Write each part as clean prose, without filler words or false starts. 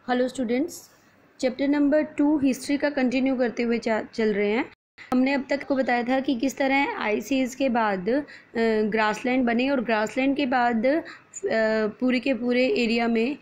Hello students, chapter number 2 history का continue करते हुए चल रहे हैं। हमने अब तक को बताया था कि किस तरह आइस एज के बाद ग्रासलैंड बने और ग्रासलैंड के बाद पूरे के पूरे एरिया में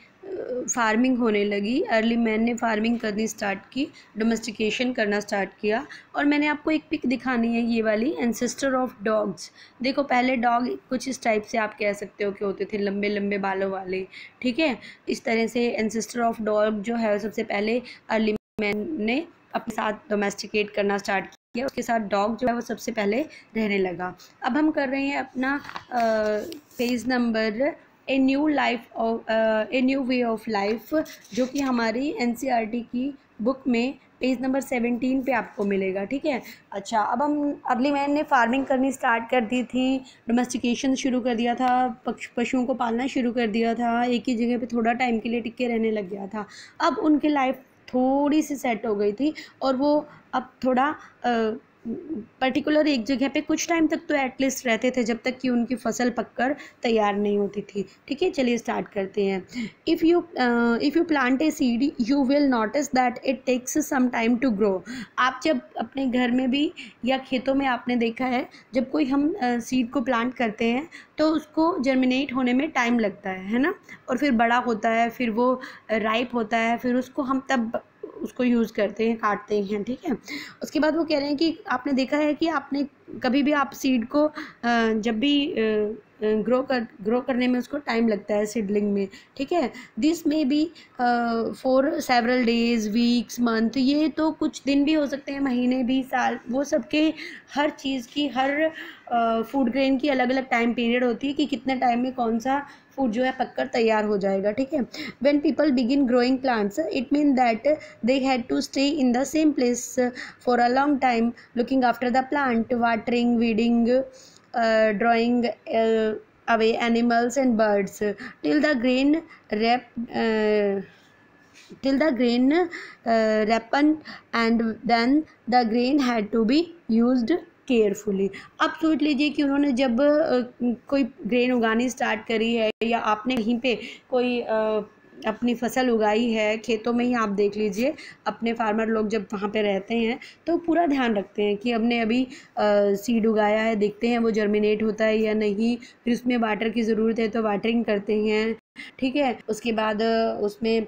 फार्मिंग होने लगी। अर्ली मैन ने फार्मिंग करनी स्टार्ट की, डोमेस्टिकेशन करना स्टार्ट किया। और मैंने आपको एक पिक दिखानी है, ये वाली एंसेस्टर ऑफ डॉग्स। देखो, पहले डॉग कुछ इस टाइप से आप कह सकते हो कि होते थे, लंबे लंबे बालों वाले। ठीक है, इस तरह से एंसेस्टर ऑफ डॉग जो है सबसे पहले अर्ली मैन ने अपने साथ डोमेस्टिकेट करना स्टार्ट किया। उसके साथ डॉग जो है वो सबसे पहले रहने लगा। अब हम कर रहे हैं अपना page number a new way of life, जो कि हमारी एनसीईआरटी की बुक में पेज नंबर 17 पे आपको मिलेगा। ठीक है। अच्छा, अब हम अर्ली मैन ने फार्मिंग करनी स्टार्ट कर दी थी, डोमेस्टिकेशन शुरू कर दिया था, पशुओं को पालना शुरू कर दिया था, एक ही जगह पे थोड़ा टाइम के लिए टिके रहने लग गया था। अब उनकी लाइफ थोड़ी सी सेट हो गई थी और वो अब थोड़ा पर्टिकुलर एक जगह पे कुछ टाइम तक तो एटलीस्ट रहते थे, जब तक कि उनकी फसल पककर तैयार नहीं होती थी। ठीक है, चलिए स्टार्ट करते हैं। If you plant a seed you will notice that it takes some time to grow. आप जब अपने घर में भी या खेतों में आपने देखा है, जब कोई हम सीड को प्लांट करते हैं तो उसको जर्मिनेट होने में टाइम लगता है ना, और फिर बड़ा होता है, फिर वो राइप होता है, फिर उसको हम तब उसको यूज़ करते हैं, काटते हैं। ठीक है, उसके बाद वो कह रहे हैं कि आपने देखा है कि आपने कभी भी आप सीड को जब भी ग्रो करने में उसको टाइम लगता है, सीडलिंग में। ठीक है, this may be for several days, weeks, month. ये तो कुछ दिन भी हो सकते हैं, महीने भी, साल, वो सबके हर चीज़ की, हर फूड ग्रेन की अलग अलग टाइम पीरियड होती है कि कितने टाइम में कौन सा फूड जो है पककर तैयार हो जाएगा। ठीक है, when people begin growing plants it mean that they had to stay in the same place for a long time, looking after the plant, watering, weeding, drawing away animals and birds till the grain rep till the grain ripened, and then the grain had to be used carefully. अब सोच लीजिए कि उन्होंने जब कोई grain उगानी start करी है, या आपने कहीं पे कोई अपनी फसल उगाई है खेतों में ही, आप देख लीजिए अपने फार्मर लोग जब वहाँ पे रहते हैं तो पूरा ध्यान रखते हैं कि हमने अभी सीड उगाया है, देखते हैं वो जर्मिनेट होता है या नहीं, फिर उसमें वाटर की ज़रूरत है तो वाटरिंग करते हैं। ठीक है, उसके बाद उसमें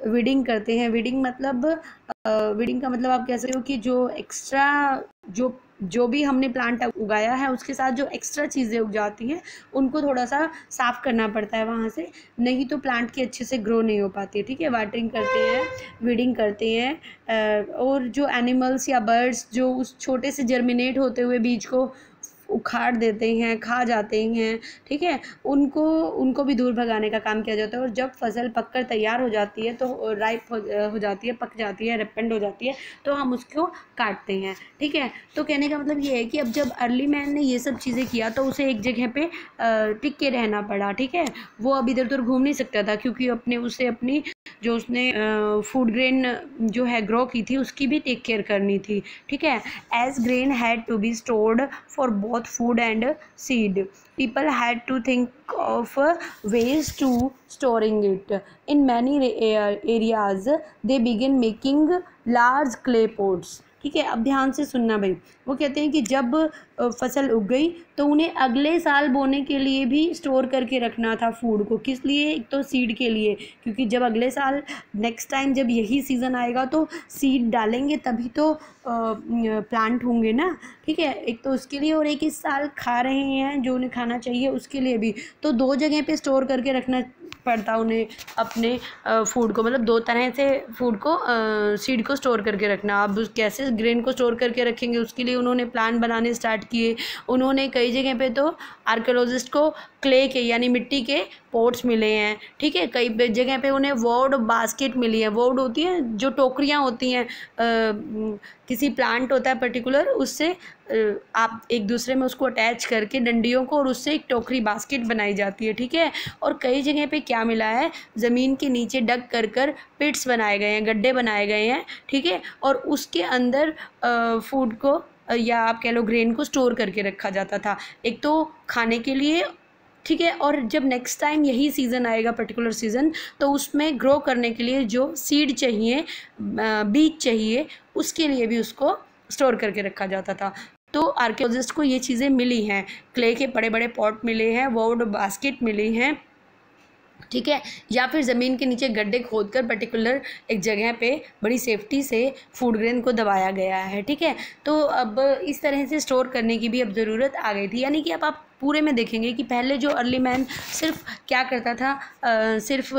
वीडिंग करते हैं। वीडिंग का मतलब आप कह सकते हो कि जो एक्स्ट्रा जो भी हमने प्लांट उगाया है उसके साथ जो एक्स्ट्रा चीज़ें उग जाती हैं उनको थोड़ा सा साफ़ करना पड़ता है वहाँ से, नहीं तो प्लांट की अच्छे से ग्रो नहीं हो पाती है। ठीक है, वाटरिंग करते हैं, वीडिंग करते हैं, और जो एनिमल्स या बर्ड्स जो उस छोटे से जर्मिनेट होते हुए बीज को उखाड़ देते हैं, खा जाते हैं। ठीक है, उनको भी दूर भगाने का काम किया जाता है। और जब फसल पककर तैयार हो जाती है तो राइप हो जाती है, पक जाती है, रिपेंड हो जाती है, तो हम उसको काटते हैं। ठीक है, तो कहने का मतलब ये है कि अब जब अर्ली मैन ने ये सब चीज़ें किया तो उसे एक जगह पे टिक के रहना पड़ा। ठीक है, वो अब इधर उधर घूम नहीं सकता था, क्योंकि अपनी जो उसने फूड ग्रेन जो है ग्रो की थी उसकी भी टेक केयर करनी थी। ठीक है, as grain had to be stored for both food and seed, people had to think of ways to storing it. In many areas they began making large clay pots. ठीक है, अब ध्यान से सुनना भाई। वो कहते हैं कि जब फसल उग गई तो उन्हें अगले साल बोने के लिए भी स्टोर करके रखना था फूड को। किस लिए? एक तो सीड के लिए, क्योंकि जब अगले साल नेक्स्ट टाइम जब यही सीज़न आएगा तो सीड डालेंगे तभी तो प्लांट होंगे ना। ठीक है, एक तो उसके लिए, और एक इस साल खा रहे हैं जो उन्हें खाना चाहिए उसके लिए भी, तो दो जगह पे स्टोर करके रखना पड़ता उन्हें अपने फूड को, मतलब दो तरह से फूड को, सीड को स्टोर करके रखना। अब कैसे ग्रेन को स्टोर करके रखेंगे, उसके लिए उन्होंने प्लान बनाने स्टार्ट किए। उन्होंने कई जगह पे तो आर्कियोलॉजिस्ट को क्ले के यानी मिट्टी के पोट्स मिले हैं। ठीक है, कई जगह पे उन्हें वोड बास्केट मिली है। वोड होती है जो टोकरियाँ होती हैं, किसी प्लांट होता है पर्टिकुलर, उससे आप एक दूसरे में उसको अटैच करके डंडियों को, और उससे एक टोकरी बास्केट बनाई जाती है। ठीक है, और कई जगह पे क्या मिला है, ज़मीन के नीचे डग कर पिट्स बनाए गए हैं, गड्ढे बनाए गए हैं। ठीक है, और उसके अंदर फूड को या आप कह लो ग्रेन को स्टोर करके रखा जाता था, एक तो खाने के लिए ठीक है। और जब नेक्स्ट टाइम यही सीज़न आएगा, पर्टिकुलर सीज़न, तो उसमें ग्रो करने के लिए जो सीड चाहिए, बीज चाहिए, उसके लिए भी उसको स्टोर करके रखा जाता था। तो आर्कियोलॉजिस्ट को ये चीज़ें मिली हैं, क्ले के बड़े बड़े पॉट मिले हैं, वुड बास्केट मिली हैं, ठीक है, या फिर ज़मीन के नीचे गड्ढे खोदकर पर्टिकुलर एक जगह पे बड़ी सेफ्टी से फूड ग्रेन को दबाया गया है, ठीक है। तो अब इस तरह से स्टोर करने की भी अब ज़रूरत आ गई थी। यानी कि अब आप पूरे में देखेंगे कि पहले जो अर्ली मैन सिर्फ क्या करता था, सिर्फ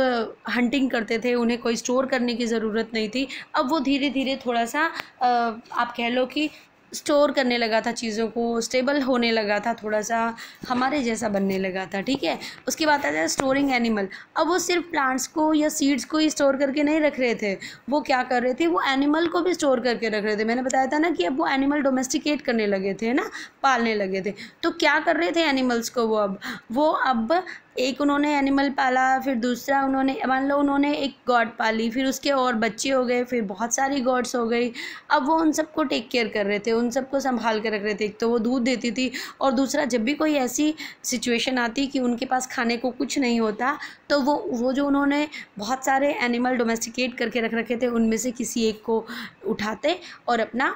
हंटिंग करते थे, उन्हें कोई स्टोर करने की ज़रूरत नहीं थी। अब वो धीरे धीरे थोड़ा सा आप कह लो कि स्टोर करने लगा था चीज़ों को, स्टेबल होने लगा था, थोड़ा सा हमारे जैसा बनने लगा था, ठीक है। उसके बाद आता है स्टोरिंग एनिमल। अब वो सिर्फ प्लांट्स को या सीड्स को ही स्टोर करके नहीं रख रहे थे, वो क्या कर रहे थे, वो एनिमल को भी स्टोर करके रख रहे थे। मैंने बताया था ना कि अब वो एनिमल डोमेस्टिकेट करने लगे थे ना, पालने लगे थे। तो क्या कर रहे थे एनिमल्स को, वो अब एक उन्होंने एनिमल पाला, फिर दूसरा उन्होंने, मान लो उन्होंने एक गॉड पाली, फिर उसके और बच्चे हो गए, फिर बहुत सारी गॉड्स हो गई। अब वो उन सबको टेक केयर कर रहे थे, उन सबको संभाल कर रख रहे थे। एक तो वो दूध देती थी, और दूसरा जब भी कोई ऐसी सिचुएशन आती कि उनके पास खाने को कुछ नहीं होता, तो वो जो उन्होंने बहुत सारे एनिमल डोमेस्टिकेट करके रख रखे थे, उनमें से किसी एक को उठाते और अपना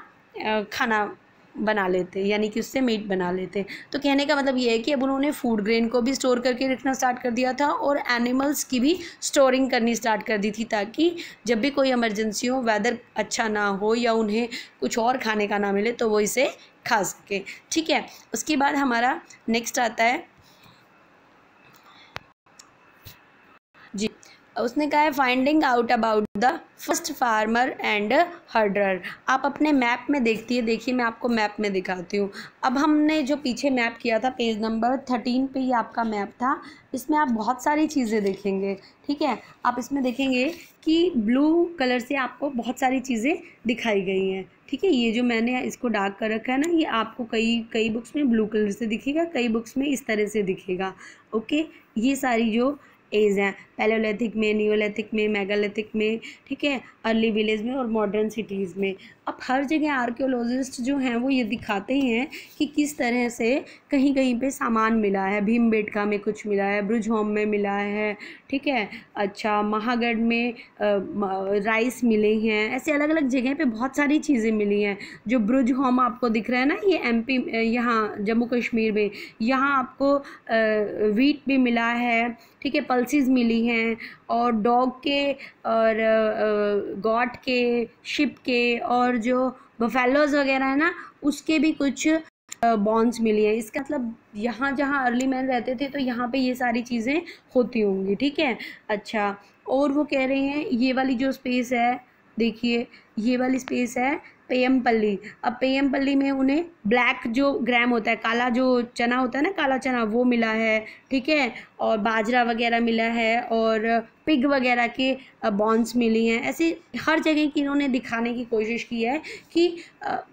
खाना बना लेते, यानी कि उससे मीट बना लेते। तो कहने का मतलब ये है कि अब उन्होंने फूड ग्रेन को भी स्टोर करके रखना स्टार्ट कर दिया था, और एनिमल्स की भी स्टोरिंग करनी स्टार्ट कर दी थी, ताकि जब भी कोई इमरजेंसी हो, वेदर अच्छा ना हो या उन्हें कुछ और खाने का ना मिले, तो वो इसे खा सके, ठीक है। उसके बाद हमारा नेक्स्ट आता है जी, उसने कहा है finding out about the first farmer and हर्डर। आप अपने मैप में देखिए मैं आपको मैप में दिखाती हूँ। अब हमने जो पीछे मैप किया था, पेज नंबर 13 पे ये आपका मैप था। इसमें आप बहुत सारी चीज़ें देखेंगे, ठीक है। आप इसमें देखेंगे कि ब्लू कलर से आपको बहुत सारी चीज़ें दिखाई गई हैं, ठीक है। ये जो मैंने इसको डार्क कर रखा है ना, ये आपको कई बुक्स में ब्लू कलर से दिखेगा, कई बुक्स में इस तरह से दिखेगा, ओके। ये सारी जो एज हैं, पैलेओलिथिक में, नियोलिथिक में, मेगालिथिक में, ठीक है, अर्ली विलेज में और मॉडर्न सिटीज़ में। अब हर जगह आर्कियोलॉजिस्ट जो हैं वो ये दिखाते हैं कि किस तरह से कहीं कहीं पे सामान मिला है। भीमबेटका में कुछ मिला है, ब्रुजहोम में मिला है, ठीक है। अच्छा, महागढ़ में राइस मिले हैं। ऐसे अलग अलग जगह पे बहुत सारी चीज़ें मिली हैं। जो ब्रुजहोम आपको दिख रहा है ना, ये एमपी, यहाँ जम्मू कश्मीर में, यहाँ आपको वीट भी मिला है, ठीक है, पल्सेस मिली हैं, और डॉग के और गॉट के, शिप के, और जो बफेलोज वगैरह है ना, उसके भी कुछ बॉन्स मिली है। इसका मतलब यहाँ जहाँ अर्ली मैन रहते थे, तो यहाँ पे ये सारी चीज़ें होती होंगी, ठीक है। अच्छा, और वो कह रहे हैं ये वाली जो स्पेस है, देखिए ये वाली स्पेस है पेयमपल्ली। अब पेयमपल्ली में उन्हें ब्लैक जो ग्राम होता है, काला जो चना होता है ना, काला चना, वो मिला है, ठीक है, और बाजरा वगैरह मिला है, और पिग वगैरह के बॉन्स मिली हैं। ऐसे हर जगह की इन्होंने दिखाने की कोशिश की है कि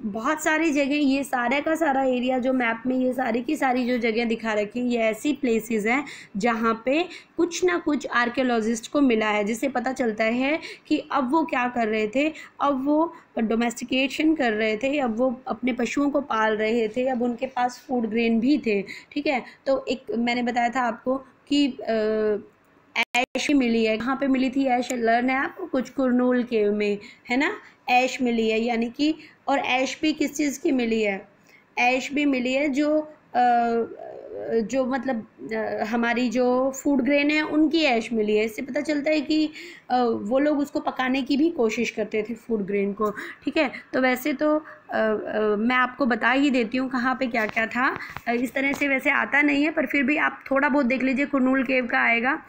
बहुत सारी जगह, ये सारा का सारा एरिया जो मैप में ये सारी की सारी जो जगह दिखा रखी हैं, ये ऐसी प्लेसेस हैं जहाँ पे कुछ ना कुछ आर्कियोलॉजिस्ट को मिला है, जिससे पता चलता है कि अब वो क्या कर रहे थे। अब वो डोमेस्टिकेशन कर रहे थे, अब वो अपने पशुओं को पाल रहे थे, अब उनके पास फूड ग्रेन भी थे, ठीक है। तो एक मैंने बताया था आपको कि ऐश मिली है। कहाँ पे मिली थी ऐश, लर्न है आपको कुछ, कुरनूल केव में, है ना, ऐश मिली है। यानी कि, और ऐश भी किस चीज़ की मिली है, ऐश भी मिली है जो मतलब हमारी जो फूड ग्रेन है उनकी ऐश मिली है। इससे पता चलता है कि वो लोग उसको पकाने की भी कोशिश करते थे फूड ग्रेन को, ठीक है। तो वैसे तो मैं आपको बता ही देती हूँ कहाँ पे क्या क्या था। इस तरह से वैसे आता नहीं है, पर फिर भी आप थोड़ा बहुत देख लीजिए, कुरनूल केव का आएगा।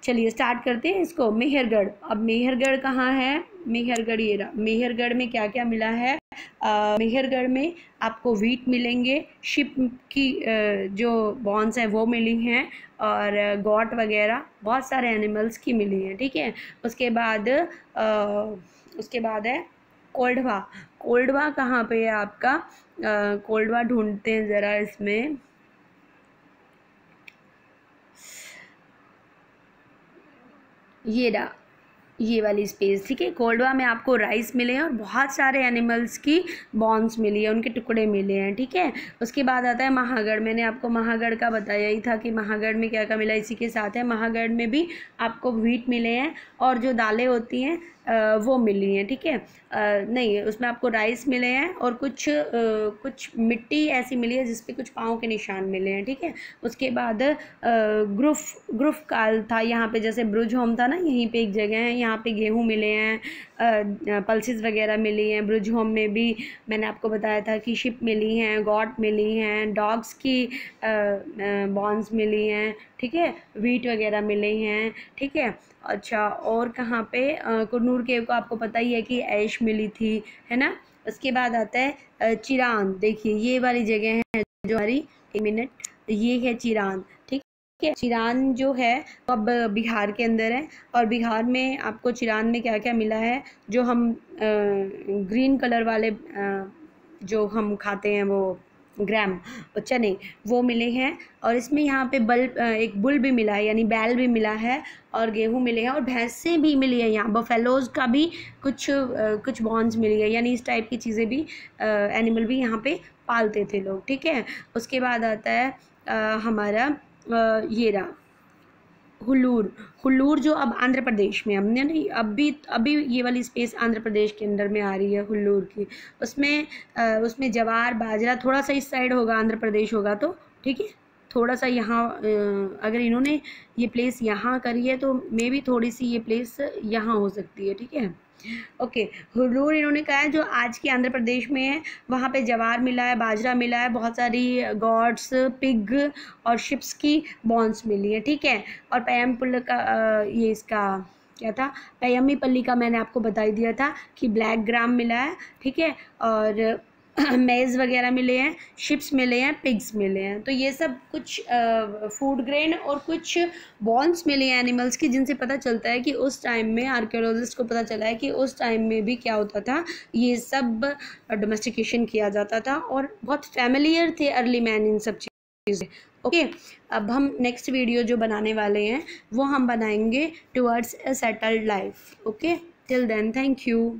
चलिए स्टार्ट करते हैं इसको। मेहरगढ़, अब मेहरगढ़ कहाँ है, मेहरगढ़ ये रहा। मेहरगढ़ में क्या क्या मिला है, मेहरगढ़ में आपको वीट मिलेंगे, शिप की जो बॉन्स हैं वो मिली हैं, और गॉट वगैरह बहुत सारे एनिमल्स की मिली हैं, ठीक है। उसके बाद है कोल्डवा। कोल्डवा कहाँ पे है आपका, कोल्डवा ढूंढते हैं ज़रा इसमें। ये रहा, ये वाली स्पेस, ठीक है। कोल्डवा में आपको राइस मिले हैं और बहुत सारे एनिमल्स की बॉन्स मिली है, उनके टुकड़े मिले हैं, ठीक है। उसके बाद आता है महागढ़। मैंने आपको महागढ़ का बताया ही था कि महागढ़ में क्या क्या मिला, इसी के साथ है। महागढ़ में भी आपको व्हीट मिले हैं और जो दालें होती हैं वो मिली हैं, ठीक है। नहीं, उसमें आपको राइस मिले हैं और कुछ मिट्टी ऐसी मिली है जिस पे कुछ पाँव के निशान मिले हैं, ठीक है। उसके बाद ग्रुफ काल था यहाँ पे, जैसे ब्रुज होम था ना, यहीं पे एक जगह है, यहाँ पे गेहूँ मिले हैं, पल्सेस वगैरह मिली हैं। ब्रुज होम में भी मैंने आपको बताया था कि शिप मिली हैं, गॉट मिली हैं, डॉग्स की बॉन्स मिली हैं, ठीक है। व्हीट वगैरह मिले हैं, ठीक है। अच्छा, और कहाँ पे कुन्नूर केव को आपको पता ही है कि ऐश मिली थी, है ना। उसके बाद आता है चिरान। देखिए ये वाली जगह है जो हमारी, एक मिनट, ये है चिरान, ठीक है। चिरान जो है अब बिहार के अंदर है, और बिहार में आपको चिरान में क्या क्या मिला है, जो हम ग्रीन कलर वाले जो हम खाते हैं वो ग्राम चने, वो मिले हैं। और इसमें यहाँ पे एक बुल भी मिला है, यानी बैल भी मिला है, और गेहूँ मिले हैं, और भैंसें भी मिली है। यहाँ बफेलोज़ का भी कुछ बॉन्स मिली है, यानी इस टाइप की चीज़ें भी, एनिमल भी यहाँ पे पालते थे लोग, ठीक है। उसके बाद आता है हमारा ये रहा हुल्लूर जो अब आंध्र प्रदेश में, हमने नहीं अभी ये वाली स्पेस आंध्र प्रदेश के अंदर में आ रही है हुल्लूर की। उसमें जवार बाजरा थोड़ा सा इस साइड होगा, आंध्र प्रदेश होगा तो, ठीक है। थोड़ा सा यहाँ अगर इन्होंने ये प्लेस यहाँ करी है तो मे भी थोड़ी सी ये प्लेस यहाँ हो सकती है, ठीक है। ओके, हुल्लूर इन्होंने कहा है जो आज के आंध्र प्रदेश में है, वहाँ पे जवार मिला है, बाजरा मिला है, बहुत सारी गॉड्स, पिग और शिप्स की बॉन्स मिली है, ठीक है। और पयमपुल का ये इसका क्या था, पयम्मीपल्ली का मैंने आपको बता ही दिया था कि ब्लैक ग्राम मिला है, ठीक है। और मेज़ वगैरह मिले हैं, शिप्स मिले हैं, पिग्स मिले हैं। तो ये सब कुछ फूड ग्रेन और कुछ बॉन्स मिले हैं एनिमल्स की, जिनसे पता चलता है कि उस टाइम में आर्कियोलॉजिस्ट को पता चला है कि उस टाइम में भी क्या होता था, ये सब डोमेस्टिकेशन किया जाता था और बहुत फैमिलियर थे अर्ली मैन इन सब चीज़ें। ओके, अब हम नेक्स्ट वीडियो जो बनाने वाले हैं वो हम बनाएंगे towards a settled life. Okay, till then thank you.